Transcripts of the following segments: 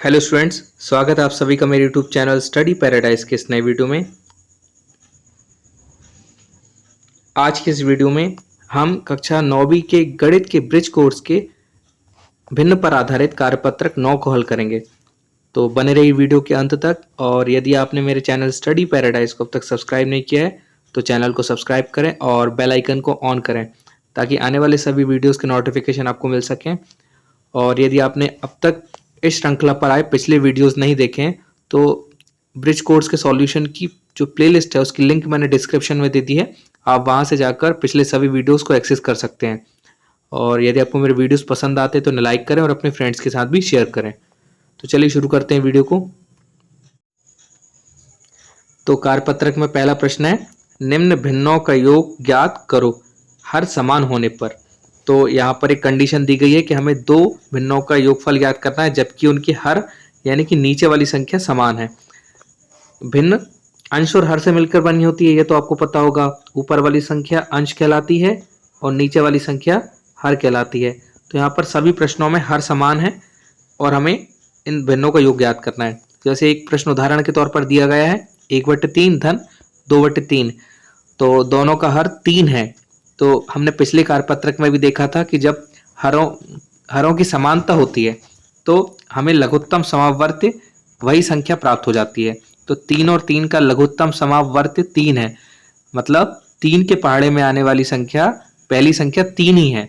Hello students, स्वागत है आप सभी का मेरे यूट्यूब चैनल स्टडी पैराडाइज के इस नए वीडियो में। आज के इस वीडियो में हम कक्षा 9वीं के गणित के ब्रिज कोर्स के भिन्न पर आधारित कार्यपत्रक 9 को हल करेंगे। तो बने रहिए वीडियो के अंत तक। और यदि आपने मेरे चैनल स्टडी पैराडाइज को अब तक सब्सक्राइब नहीं किया है तो चैनल को सब्सक्राइब करें और बेल आइकन को ऑन करें ताकि आने वाले सभी वीडियोज़ के नोटिफिकेशन आपको मिल सकें। और यदि आपने अब तक इस श्रृंखला पर आए पिछले वीडियोस नहीं देखे हैं तो ब्रिज कोर्स के सॉल्यूशन की जो प्लेलिस्ट है उसकी लिंक मैंने डिस्क्रिप्शन में दे दी है। आप वहां से जाकर पिछले सभी वीडियोस को एक्सेस कर सकते हैं। और यदि आपको मेरे वीडियोस पसंद आते हैं तो लाइक करें और अपने फ्रेंड्स के साथ भी शेयर करें। तो चलिए शुरू करते हैं वीडियो को। तो कार्यपत्रक में पहला प्रश्न है, निम्न भिन्नों का योग ज्ञात करो हर समान होने पर। तो यहाँ पर एक कंडीशन दी गई है कि हमें दो भिन्नों का योगफल ज्ञात करना है जबकि उनकी हर यानी कि नीचे वाली संख्या समान है। भिन्न अंश और हर से मिलकर बनी होती है, ये तो आपको पता होगा। ऊपर वाली संख्या अंश कहलाती है और नीचे वाली संख्या हर कहलाती है। तो यहाँ पर सभी प्रश्नों में हर समान है और हमें इन भिन्नों का योग ज्ञात करना है। जैसे एक प्रश्न उदाहरण के तौर पर दिया गया है, 1/3 धन 2/3, तो दोनों का हर 3 है। तो हमने पिछले कार्यपत्रक में भी देखा था कि जब हरों की समानता होती है तो हमें लघुत्तम समावर्ती वही संख्या प्राप्त हो जाती है। तो 3 और 3 का लघुत्तम समावर्ती 3 है, मतलब 3 के पहाड़े में आने वाली संख्या पहली संख्या 3 ही है।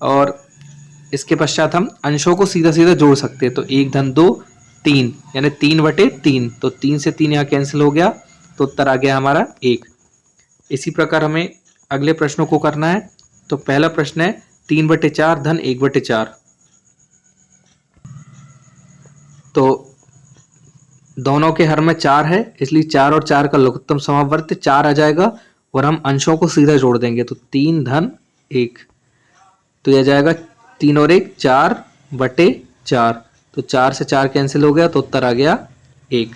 और इसके पश्चात हम अंशों को सीधा सीधा जोड़ सकते हैं। तो 1 धन 2 3 यानी 3/3, तो 3 से 3 यहाँ कैंसिल हो गया तो उत्तर आ गया हमारा 1। इसी प्रकार हमें अगले प्रश्नों को करना है। तो पहला प्रश्न है 3/4 धन 1/4। तो दोनों के हर में 4 है, इसलिए 4 और 4 का लघुत्तम समावर्त 4 आ जाएगा और हम अंशों को सीधा जोड़ देंगे। तो 3 धन 1, तो यह जाएगा 3 और 1 4/4। तो 4 से 4 कैंसिल हो गया तो उत्तर आ गया 1।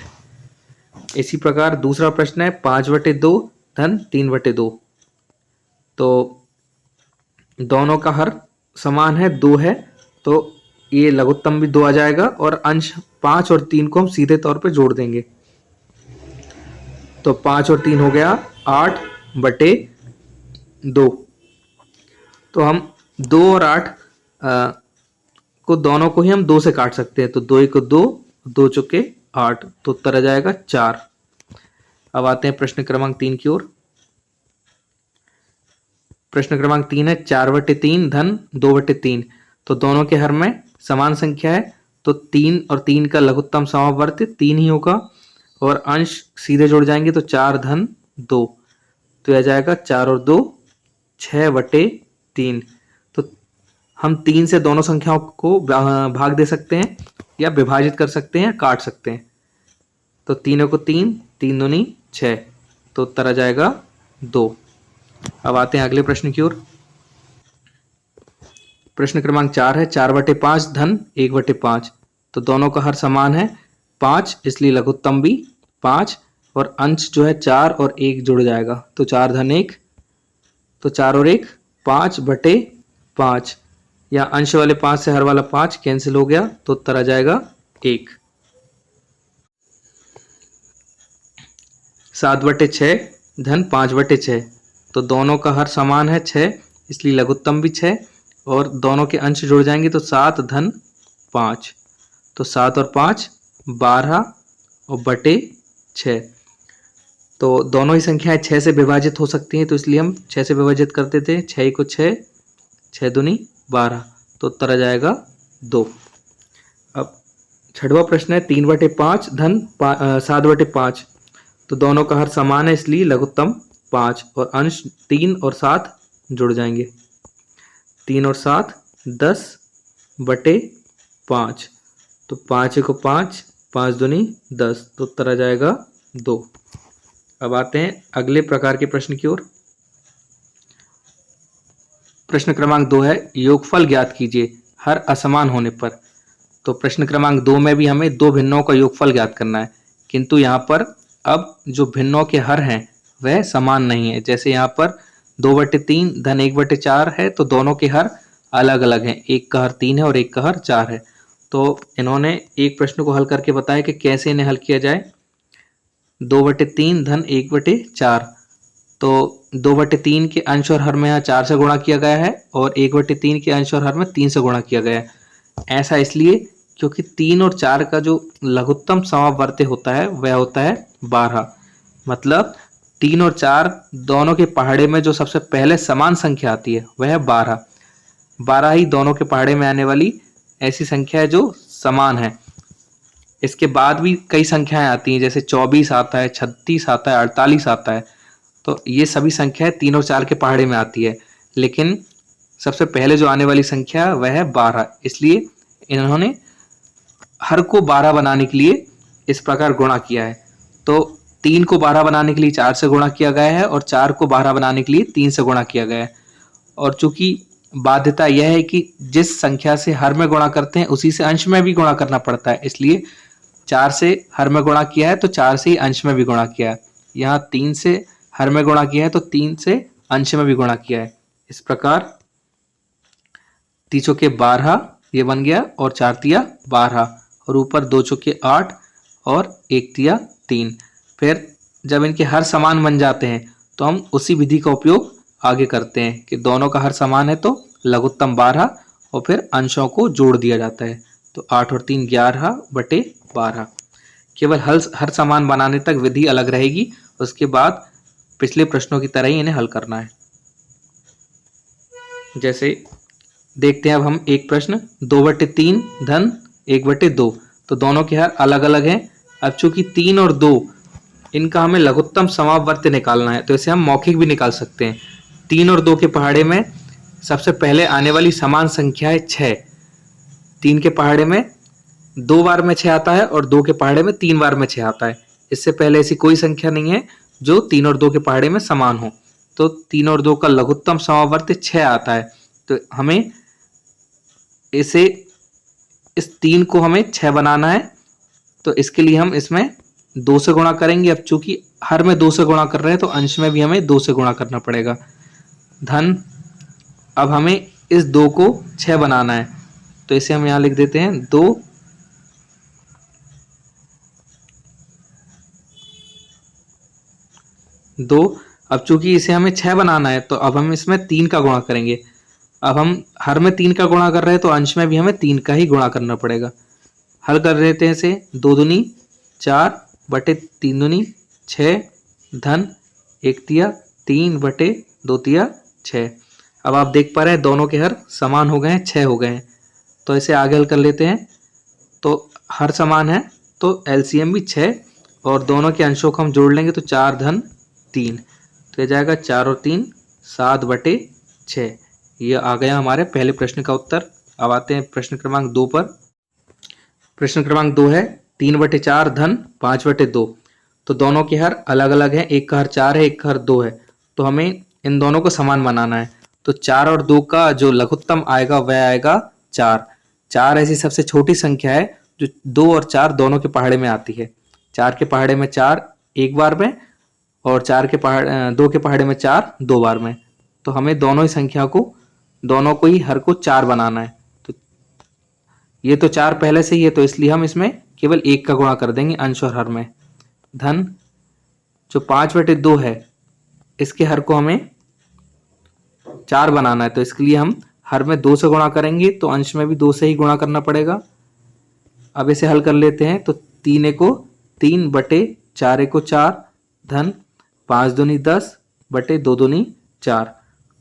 इसी प्रकार दूसरा प्रश्न है 5/2 धन 3/2। तो दोनों का हर समान है, 2 है, तो ये लघुत्तम भी 2 आ जाएगा और अंश 5 और 3 को हम सीधे तौर पे जोड़ देंगे। तो 5 और 3 हो गया 8/2। तो हम 2 और 8 को दोनों को ही हम 2 से काट सकते हैं। तो 2 को 2, 2 चौके 8, तो उत्तर आ जाएगा 4। अब आते हैं प्रश्न क्रमांक 3 की ओर। प्रश्न क्रमांक 3 है 4/3 धन 2/3। तो दोनों के हर में समान संख्या है, तो 3 और 3 का लघुत्तम समावर्ती 3 ही होगा और अंश सीधे जोड़ जाएंगे। तो 4 धन 2, तो यह जाएगा 4 और 2 6/3। तो हम 3 से दोनों संख्याओं को भाग दे सकते हैं या विभाजित कर सकते हैं या काट सकते हैं। तो 3 को 3, 3 दूनी 6, तो उत्तर आ जाएगा 2। अब आते हैं अगले प्रश्न की ओर। प्रश्न क्रमांक 4 है 4/5 धन 1/5। तो दोनों का हर समान है 5, इसलिए लघुत्तम भी 5 और अंश जो है 4 और 1 जुड़ जाएगा। तो 4 धन 1, तो 4 और 1 5/5, या अंश वाले 5 से हर वाला 5 कैंसिल हो गया तो उत्तर आ जाएगा 1। 7/6 धन 5/6। तो दोनों का हर समान है 6, इसलिए लघुत्तम भी 6 और दोनों के अंश जुड़ जाएंगे। तो 7 धन 5, तो 7 और 5 12 और बटे 6। तो दोनों ही संख्याएं 6 से विभाजित हो सकती हैं, तो इसलिए हम 6 से विभाजित करते थे। 6 को 6, 6 दूनी 12, तो उत्तर आ जाएगा 2। अब छठवां प्रश्न है 3/5 धन 7/5। तो दोनों का हर समान है, इसलिए लघुत्तम 5 और अंश 3 और 7 जुड़ जाएंगे। 3 और 7 10/5, तो 5 को 5, 5 दूनी 10, तो उत्तर आ जाएगा 2। अब आते हैं अगले प्रकार के प्रश्न की ओर। प्रश्न क्रमांक 2 है योगफल ज्ञात कीजिए हर असमान होने पर। तो प्रश्न क्रमांक 2 में भी हमें दो भिन्नों का योगफल ज्ञात करना है, किंतु यहाँ पर अब जो भिन्नों के हर हैं वह समान नहीं है। जैसे यहाँ पर 2/3 धन 1/4 है, तो दोनों के हर अलग अलग हैं। एक का हर 3 है और एक का हर 4 है। तो इन्होंने एक प्रश्न को हल करके बताया कि कैसे इन्हें हल किया जाए। 2/3 धन 1/4। तो 2/3 के अंश और हर में यहाँ 4 से गुणा किया गया है और 1/3 के अंश और हर में 3 से गुणा किया गया है। ऐसा इसलिए क्योंकि 3 और 4 का जो लघुत्तम समावर्ती होता है वह होता है 12। मतलब 3 और 4 दोनों के पहाड़े में जो सबसे पहले समान संख्या आती है वह है 12। 12 ही दोनों के पहाड़े में आने वाली ऐसी संख्या है जो समान है। इसके बाद भी कई संख्याएं आती हैं, जैसे 24 आता है, 36 आता है, 48 आता है। तो ये सभी संख्याएं 3 और 4 के पहाड़े में आती है, लेकिन सबसे पहले जो आने वाली संख्या वह है 12। इसलिए इन्होंने हर को 12 बनाने के लिए इस प्रकार गुणा किया है। तो 3 को 12 बनाने के लिए 4 से गुणा किया गया है और 4 को 12 बनाने के लिए 3 से गुणा किया गया है। और चूंकि बाध्यता यह है कि जिस संख्या से हर में गुणा करते हैं उसी से अंश में भी गुणा करना पड़ता है, इसलिए 4 से हर में गुणा किया है तो 4 से ही अंश में भी गुणा किया है। यहाँ 3 से हर में गुणा किया है तो 3 से अंश में भी गुणा किया है। इस प्रकार 3 चौके 12 ये बन गया और 4 तिया 12 और ऊपर 2 चौके 8 और 1 तिया 3। फिर जब इनके हर समान बन जाते हैं तो हम उसी विधि का उपयोग आगे करते हैं कि दोनों का हर समान है तो लघुत्तम 12 और फिर अंशों को जोड़ दिया जाता है। तो 8 और 3 11/12। केवल हर समान बनाने तक विधि अलग रहेगी, उसके बाद पिछले प्रश्नों की तरह ही इन्हें हल करना है। जैसे देखते हैं अब हम एक प्रश्न 2/3 धन 1/2। तो दोनों के हर अलग अलग हैं। अब चूंकि 3 और 2 इनका हमें लघुत्तम समावर्त निकालना है तो इसे हम मौखिक भी निकाल सकते हैं। 3 और 2 के पहाड़े में सबसे पहले आने वाली समान संख्या है 6। 3 के पहाड़े में 2 बार में 6 आता है और 2 के पहाड़े में 3 बार में 6 आता है। इससे पहले ऐसी कोई संख्या नहीं है जो 3 और 2 के पहाड़े में समान हो। तो 3 और 2 का लघुत्तम समावर्त 6 आता है। तो हमें इस 3 को हमें 6 बनाना है, तो इसके लिए हम इसमें 2 से गुणा करेंगे। अब चूंकि हर में 2 से गुणा कर रहे हैं तो अंश में भी हमें 2 से गुणा करना पड़ेगा। धन अब हमें इस 2 को 6 बनाना है, तो इसे हम यहां लिख देते हैं 2 2। अब चूंकि इसे हमें 6 बनाना है तो अब हम इसमें 3 का गुणा करेंगे। अब हम हर में 3 का गुणा कर रहे हैं तो अंश में भी हमें 3 का ही गुणा करना पड़ेगा। हल कर देते हैं इसे। 2 दूनी 4 बटे 3 दूनी 6 धन 1 तिया 3 बटे 2 तिया 6। अब आप देख पा रहे हैं दोनों के हर समान हो गए हैं, 6 हो गए हैं। तो इसे आगे हल कर लेते हैं। तो हर समान है तो एलसीएम भी 6 और दोनों के अंशों को हम जोड़ लेंगे तो 4 धन 3। तो ये जाएगा 4 और 3 7/6। ये आ गया हमारे पहले प्रश्न का उत्तर। अब आते हैं प्रश्न क्रमांक 2 पर। प्रश्न क्रमांक 2 है 3/4 धन 5/2। तो दोनों के हर अलग अलग हैं, एक का हर 4 है, एक का हर 2 है। तो हमें इन दोनों को समान बनाना है। तो 4 और 2 का जो लघुत्तम आएगा वह आएगा 4। 4 ऐसी सबसे छोटी संख्या है जो 2 और 4 दोनों के पहाड़े में आती है। 4 के पहाड़े में 4 एक बार में और 2 के पहाड़े में 4 2 बार में। तो हमें दोनों ही संख्या को, दोनों को ही हर को 4 बनाना है। तो ये तो 4 पहले से ही है तो इसलिए हम इसमें केवल 1 का गुणा कर देंगे अंश और हर में। धन जो 5/2 है इसके हर को हमें 4 बनाना है, तो इसके लिए हम हर में 2 से गुणा करेंगे तो अंश में भी 2 से ही गुणा करना पड़ेगा। अब इसे हल कर लेते हैं। तो 3 को 3 बटे 4 को 4 धन 5 दूनी 10 बटे 2 दूनी 4।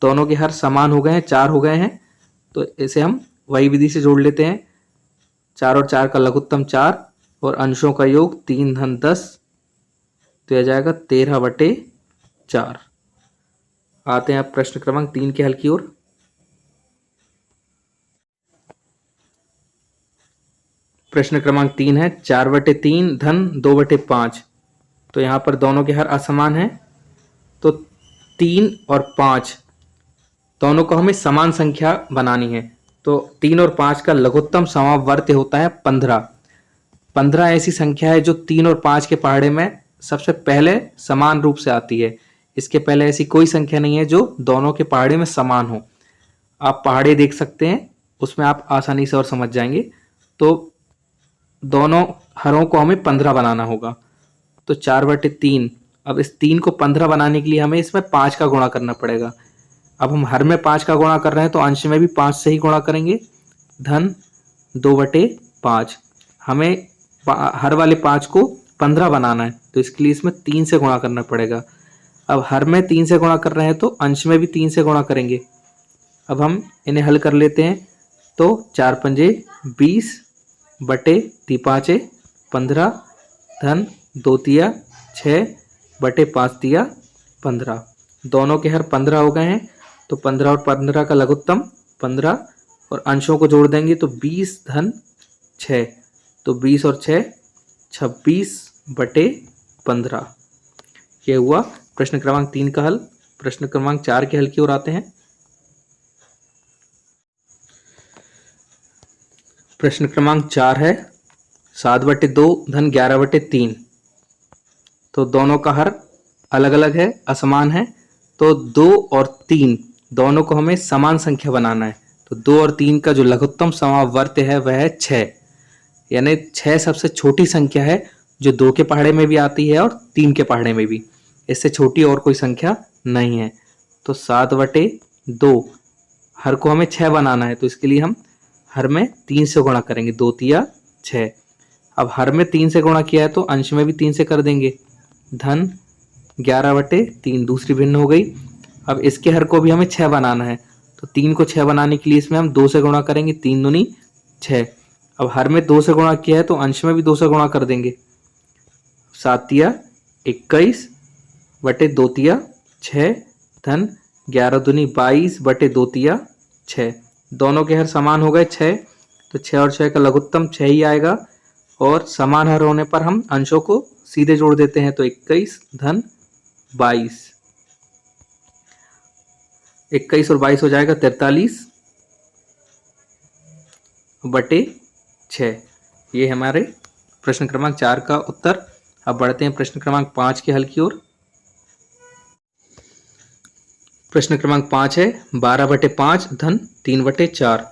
दोनों के हर समान हो गए हैं, 4 हो गए हैं। तो इसे हम वही विधि से जोड़ लेते हैं। 4 और 4 का लघुत्तम 4 और अंशों का योग 3 धन 10। तो यह जाएगा 13/4। आते हैं अब प्रश्न क्रमांक 3 के हल की ओर। प्रश्न क्रमांक 3 है 4/3 धन 2/5। तो यहाँ पर दोनों के हर असमान हैं, तो 3 और 5 दोनों को हमें समान संख्या बनानी है। तो 3 और 5 का लघुत्तम समावर्त्य होता है 15। 15 ऐसी संख्या है जो 3 और 5 के पहाड़े में सबसे पहले समान रूप से आती है। इसके पहले ऐसी कोई संख्या नहीं है जो दोनों के पहाड़े में समान हो। आप पहाड़े देख सकते हैं, उसमें आप आसानी से और समझ जाएंगे। तो दोनों हरों को हमें 15 बनाना होगा। तो 4/3। अब इस 3 को 15 बनाने के लिए हमें इसमें 5 का गुणा करना पड़ेगा। अब हम हर में 5 का गुणा कर रहे हैं तो अंश में भी 5 से ही गुणा करेंगे। धन 2/5। हमें हर वाले 5 को 15 बनाना है तो इसके लिए इसमें 3 से गुणा करना पड़ेगा। अब हर में 3 से गुणा कर रहे हैं तो अंश में भी 3 से गुणा करेंगे। अब हम इन्हें हल कर लेते हैं तो 4 पंजे 20 बटे 3 15 धन 2 तिया 6 बटे 5 तिया 15। दोनों के हर 15 हो गए हैं तो 15 और 15 का लघुत्तम 15 और अंशों को जोड़ देंगे तो 20 धन 6। तो 20 और 6 26 बटे 15। ये हुआ प्रश्न क्रमांक 3 का हल। प्रश्न क्रमांक 4 के हल की ओर आते हैं। प्रश्न क्रमांक 4 है 7/2 धन 11/3। तो दोनों का हर अलग अलग है, असमान है। तो 2 और 3 दोनों को हमें समान संख्या बनाना है। तो 2 और 3 का जो लघुत्तम समावर्त्य है वह है 6। यानी 6 सबसे छोटी संख्या है जो 2 के पहाड़े में भी आती है और 3 के पहाड़े में भी। इससे छोटी और कोई संख्या नहीं है। तो 7/2 हर को हमें 6 बनाना है तो इसके लिए हम हर में 3 से गुणा करेंगे। 2 तिया 6। अब हर में 3 से गुणा किया है तो अंश में भी 3 से कर देंगे। धन 11/3 दूसरी भिन्न हो गई। अब इसके हर को भी हमें 6 बनाना है तो 3 को 6 बनाने के लिए इसमें हम 2 से गुणा करेंगे। 3 दूनी 6। अब हर में 2 से गुणा किया है तो अंश में भी 2 से गुणा कर देंगे। 7 तिया 21 बटे 2 तिया 6 धन 11 दूनी 22 बटे 2 तिया 6। दोनों के हर समान हो गए 6। तो 6 और 6 का लघुत्तम 6 ही आएगा और समान हर होने पर हम अंशों को सीधे जोड़ देते हैं। तो 21 धन 22। 21 और 22 हो जाएगा 43 बटे 6। ये हमारे प्रश्न क्रमांक 4 का उत्तर। अब बढ़ते हैं प्रश्न क्रमांक 5 के हल की ओर। प्रश्न क्रमांक 5 है 12/5 धन 3/4।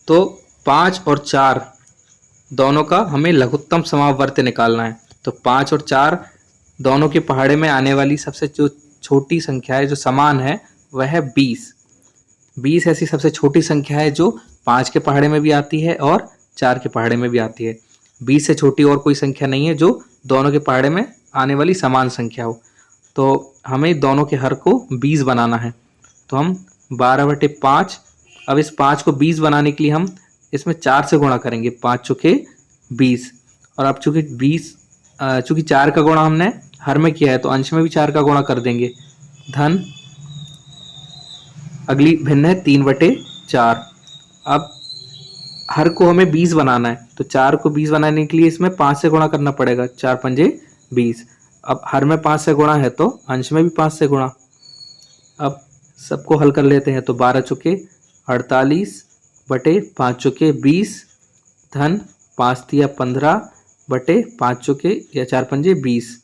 तो 5 और 4 दोनों का हमें लघुत्तम समावर्त्य निकालना है। तो 5 और 4 दोनों के पहाड़े में आने वाली सबसे जो छोटी संख्या है जो समान है वह है 20। 20 ऐसी सबसे छोटी संख्या है जो 5 के पहाड़े में भी आती है और 4 के पहाड़े में भी आती है। 20 से छोटी और कोई संख्या नहीं है जो दोनों के पहाड़े में आने वाली समान संख्या हो। तो हमें दोनों के हर को 20 बनाना है। तो हम 12/5। अब इस 5 को 20 बनाने के लिए हम इसमें 4 से गुणा करेंगे। 5 चौके 20। और अब चूंकि 4 का गुणा हमने हर में किया है तो अंश में भी 4 का गुणा कर देंगे। धन अगली भिन्न है 3/4। अब हर को हमें 20 बनाना है तो 4 को 20 बनाने के लिए इसमें 5 से गुणा करना पड़ेगा। 4 पंजे 20। अब हर में 5 से गुणा है तो अंश में भी 5 से गुणा। अब सबको हल कर लेते हैं तो 12 चौके 48 बटे 5 चौके 20 धन 5 तिया 15 बटे 5 चौके या 4 पंजे 20।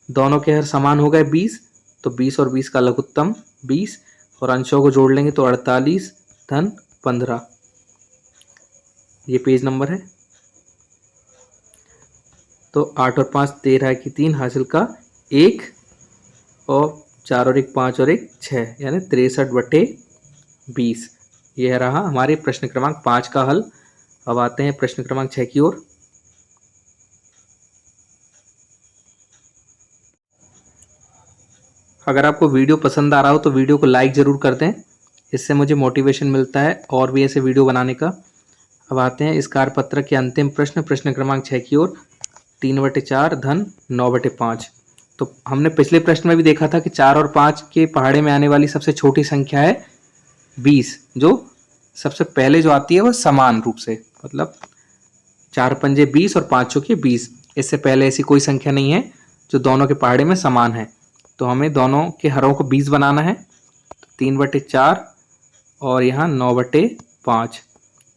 दोनों के हर समान हो गए 20। तो 20 और 20 का लघुत्तम 20 और अंशों को जोड़ लेंगे तो 48 धन 15। ये पेज नंबर है। तो 8 और 5 13 की 3 हासिल का 1 और 4 और 1 5 और 1 6 यानी 63/20। यह रहा हमारे प्रश्न क्रमांक 5 का हल। अब आते हैं प्रश्न क्रमांक 6 की ओर। अगर आपको वीडियो पसंद आ रहा हो तो वीडियो को लाइक ज़रूर कर दें। इससे मुझे मोटिवेशन मिलता है और भी ऐसे वीडियो बनाने का। अब आते हैं इस कार्यपत्र के अंतिम प्रश्न क्रमांक 6 की ओर। 3/4 धन 9/5। तो हमने पिछले प्रश्न में भी देखा था कि 4 और 5 के पहाड़े में आने वाली सबसे छोटी संख्या है 20। जो सबसे पहले जो आती है वह समान रूप से, मतलब 4 पंजे 20 और 5 चौके 20। इससे पहले ऐसी कोई संख्या नहीं है जो दोनों के पहाड़े में समान है। तो हमें दोनों के हरों को 20 बनाना है। 3/4 और यहाँ 9/5।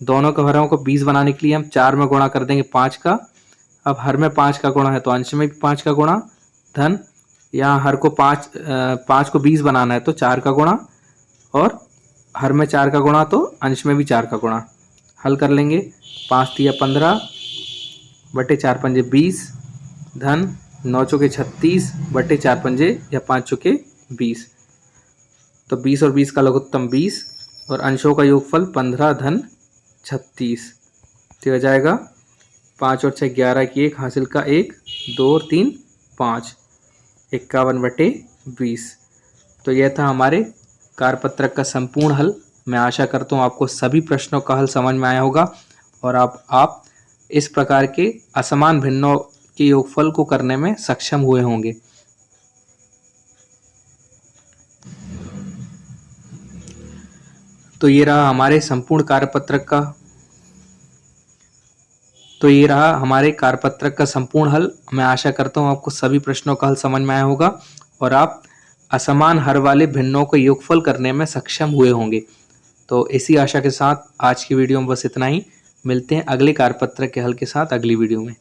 दोनों के हरों को 20 बनाने के लिए हम 4 में गुणा कर देंगे 5 का। अब हर में 5 का गुणा है तो अंश में भी 5 का गुणा। धन यहाँ हर को 5 को 20 बनाना है तो 4 का गुणा और हर में 4 का गुणा तो अंश में भी 4 का गुणा। हल कर लेंगे 5 तिया 15 बटे 4 पंजे 20 धन 9 चौके 36 बटे 4 पंजे या 5 चौके 20। तो 20 और 20 का लघुत्तम 20 और अंशों का योगफल 15 धन 36। तो हो जाएगा 5 और 6 11 की 1 हासिल का 1 2 और 3 5 51 बटे 20। तो यह था हमारे कार्यपत्रक का संपूर्ण हल। मैं आशा करता हूँ आपको सभी प्रश्नों का हल समझ में आया होगा और आप इस प्रकार के असमान भिन्नों के योगफल को करने में सक्षम हुए होंगे। तो ये रहा हमारे कार्यपत्रक का संपूर्ण हल। मैं आशा करता हूँ आपको सभी प्रश्नों का हल समझ में आया होगा और आप असमान हर वाले भिन्नों को योगफल करने में सक्षम हुए होंगे। तो इसी आशा के साथ आज की वीडियो में बस इतना ही। मिलते हैं अगले कार्यपत्रक के हल के साथ अगली वीडियो में।